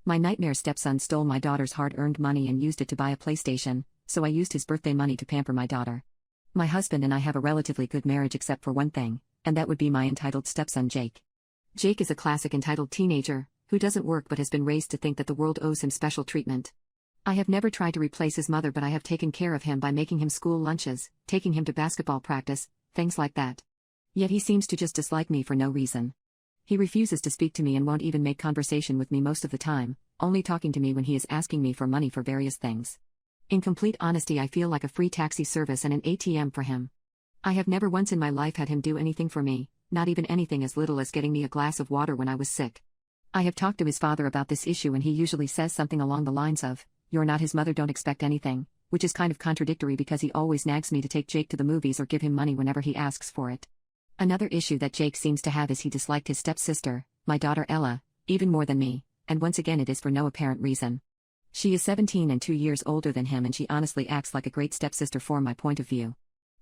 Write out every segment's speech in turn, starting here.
My nightmare stepson stole my daughter's hard-earned money and used it to buy a PlayStation, so I used his birthday money to pamper my daughter. My husband and I have a relatively good marriage except for one thing, and that would be my entitled stepson Jake. Jake is a classic entitled teenager, who doesn't work but has been raised to think that the world owes him special treatment. I have never tried to replace his mother, but I have taken care of him by making him school lunches, taking him to basketball practice, things like that. Yet he seems to just dislike me for no reason. He refuses to speak to me and won't even make conversation with me most of the time, only talking to me when he is asking me for money for various things. In complete honesty, I feel like a free taxi service and an ATM for him. I have never once in my life had him do anything for me, not even anything as little as getting me a glass of water when I was sick. I have talked to his father about this issue and he usually says something along the lines of, "You're not his mother, don't expect anything," which is kind of contradictory because he always nags me to take Jake to the movies or give him money whenever he asks for it. Another issue that Jake seems to have is he disliked his stepsister, my daughter Ella, even more than me, and once again it is for no apparent reason. She is 17 and 2 years older than him, and she honestly acts like a great stepsister from my point of view.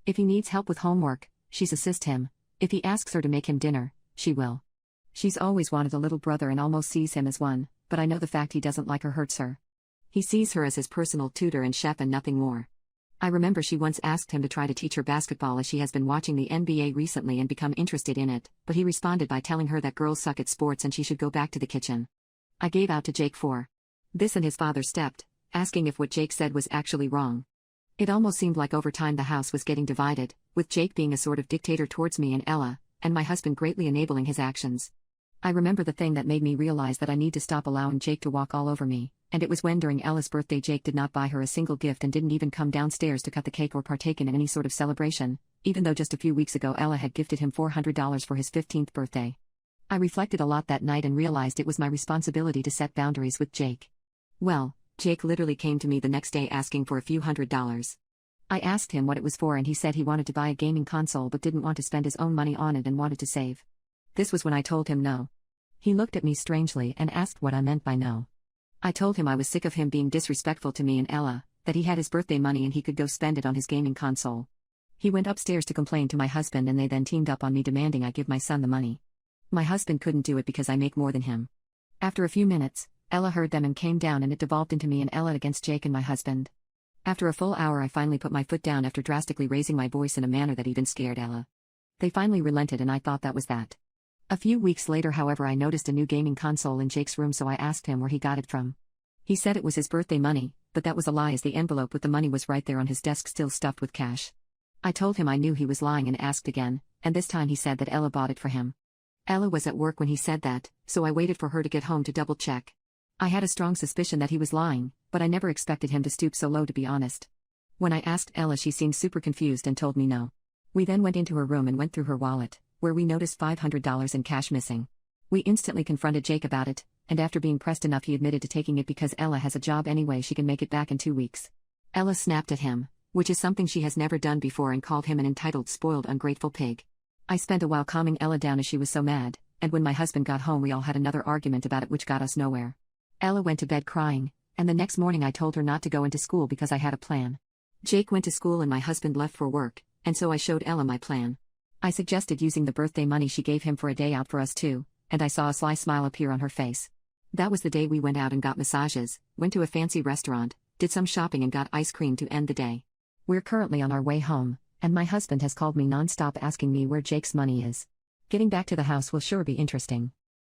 If he needs help with homework, she's assist him. If he asks her to make him dinner, she will. She's always wanted a little brother and almost sees him as one, but I know the fact he doesn't like her hurts her. He sees her as his personal tutor and chef and nothing more. I remember she once asked him to try to teach her basketball as she has been watching the NBA recently and become interested in it, but he responded by telling her that girls suck at sports and she should go back to the kitchen. I gave out to Jake for this, and his father stepped, asking if what Jake said was actually wrong. It almost seemed like over time the house was getting divided, with Jake being a sort of dictator towards me and Ella, and my husband greatly enabling his actions. I remember the thing that made me realize that I need to stop allowing Jake to walk all over me, and it was when during Ella's birthday Jake did not buy her a single gift and didn't even come downstairs to cut the cake or partake in any sort of celebration, even though just a few weeks ago Ella had gifted him $400 for his 15th birthday. I reflected a lot that night and realized it was my responsibility to set boundaries with Jake. Well, Jake literally came to me the next day asking for a few $100s. I asked him what it was for and he said he wanted to buy a gaming console but didn't want to spend his own money on it and wanted to save. This was when I told him no. He looked at me strangely and asked what I meant by no. I told him I was sick of him being disrespectful to me and Ella, that he had his birthday money and he could go spend it on his gaming console. He went upstairs to complain to my husband and they then teamed up on me demanding I give my son the money. My husband couldn't do it because I make more than him. After a few minutes, Ella heard them and came down and it devolved into me and Ella against Jake and my husband. After a full hour I finally put my foot down after drastically raising my voice in a manner that even scared Ella. They finally relented and I thought that was that. A few weeks later, however, I noticed a new gaming console in Jake's room, so I asked him where he got it from. He said it was his birthday money, but that was a lie as the envelope with the money was right there on his desk still stuffed with cash. I told him I knew he was lying and asked again, and this time he said that Ella bought it for him. Ella was at work when he said that, so I waited for her to get home to double check. I had a strong suspicion that he was lying, but I never expected him to stoop so low, to be honest. When I asked Ella, she seemed super confused and told me no. We then went into her room and went through her wallet, where we noticed $500 in cash missing. We instantly confronted Jake about it, and after being pressed enough he admitted to taking it because Ella has a job anyway, she can make it back in 2 weeks. Ella snapped at him, which is something she has never done before, and called him an entitled, spoiled, ungrateful pig. I spent a while calming Ella down as she was so mad, and when my husband got home we all had another argument about it which got us nowhere. Ella went to bed crying, and the next morning I told her not to go into school because I had a plan. Jake went to school and my husband left for work, and so I showed Ella my plan. I suggested using the birthday money she gave him for a day out for us two, and I saw a sly smile appear on her face. That was the day we went out and got massages, went to a fancy restaurant, did some shopping and got ice cream to end the day. We're currently on our way home, and my husband has called me non-stop asking me where Jake's money is. Getting back to the house will sure be interesting.